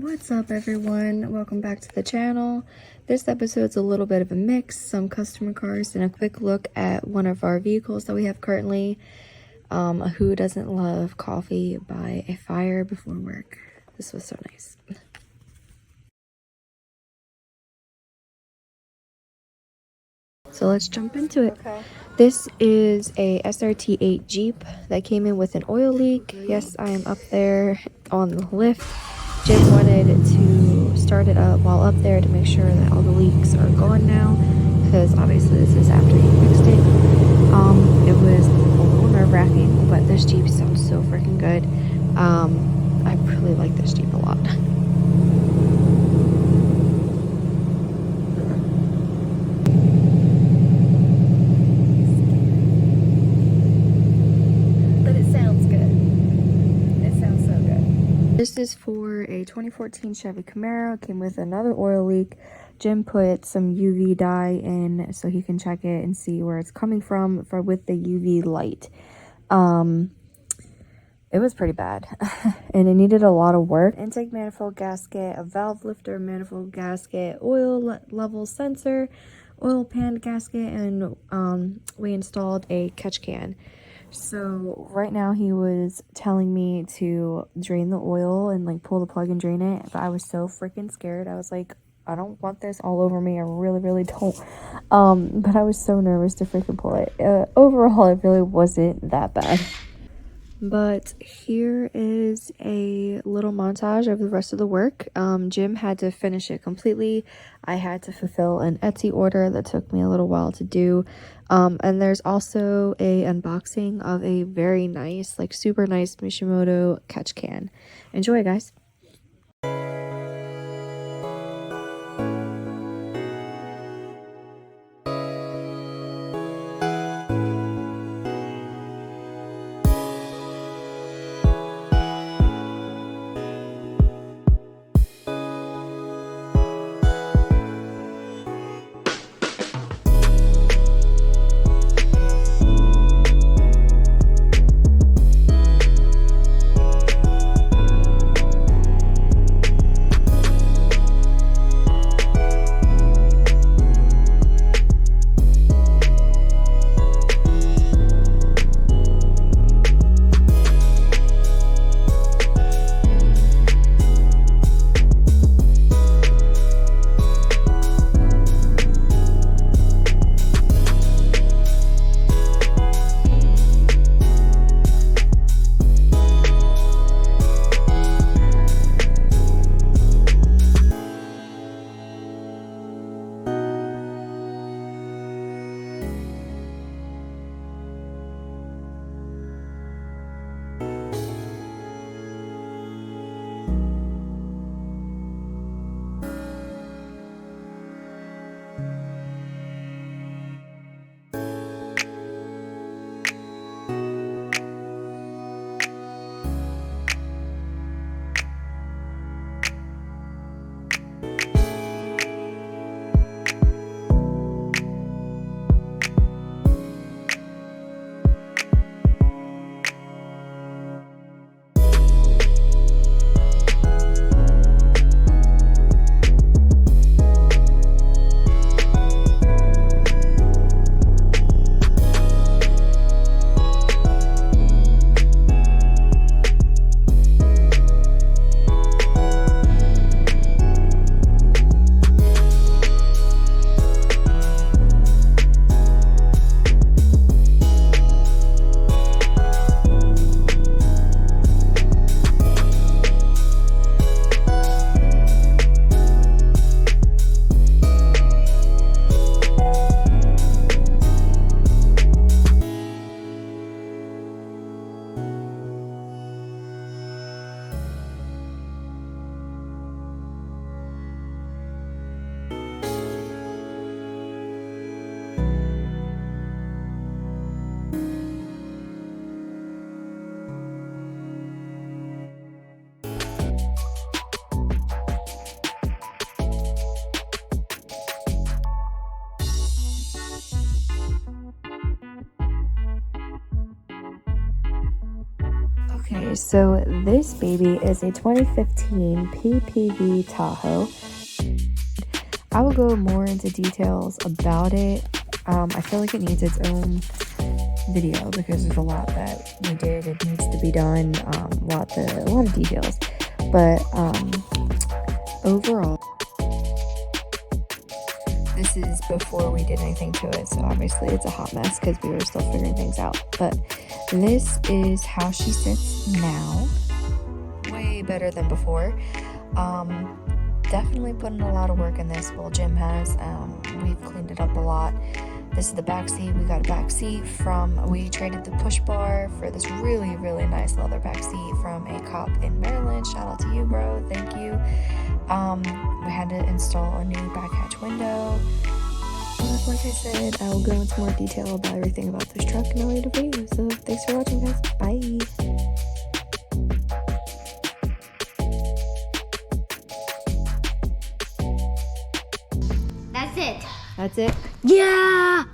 What's up everyone, welcome back to the channel. This episode's a little bit of a mix, some customer cars and a quick look at one of our vehicles that we have currently. Who doesn't love coffee by a fire before work? This was so nice. So let's jump into it. Okay. This is a SRT8 Jeep that came in with an oil leak. Yes, I am up there on the lift. Jim wanted to start it up while up there to make sure that all the leaks are gone now, because obviously this is after he fixed it. It was a little nerve-wracking, but this Jeep sounds so freaking good. I really like this Jeep a lot. This is for a 2014 Chevy Camaro. Came with another oil leak. Jim put some UV dye in so he can check it and see where it's coming from with the UV light. It was pretty bad and it needed a lot of work. Intake manifold gasket, a valve lifter manifold gasket, oil level sensor, oil pan gasket, and we installed a catch can. So right now he was telling me to drain the oil and like pull the plug and drain it, but I was so freaking scared. I was like, I don't want this all over me. I really don't. But I was so nervous to freaking pull it. Overall, it really wasn't that bad. But here is a little montage of the rest of the work. Jim had to finish it completely. I had to fulfill an Etsy order that took me a little while to do. And there's also a unboxing of a very nice, like super nice Mishimoto catch can. Enjoy, guys. Okay, so this baby is a 2015 PPV Tahoe. I will go more into details about it. I feel like it needs its own video because there's a lot that we did. It needs to be done. A lot of details. But overall, this is before we did anything to it, so obviously it's a hot mess because we were still figuring things out. But this is how she sits now. Way better than before. Definitely put in a lot of work in this. Well, Jim has. We've cleaned it up a lot. This is the back seat. We got a back seat we traded the push bar for this really, really nice leather back seat from a cop in Maryland. Shout out to you, bro. Thank you. We had to install a new back hatch window. But like I said, I will go into more detail about everything about this truck in a later video. So thanks for watching, guys. Bye. That's it. That's it? Yeah!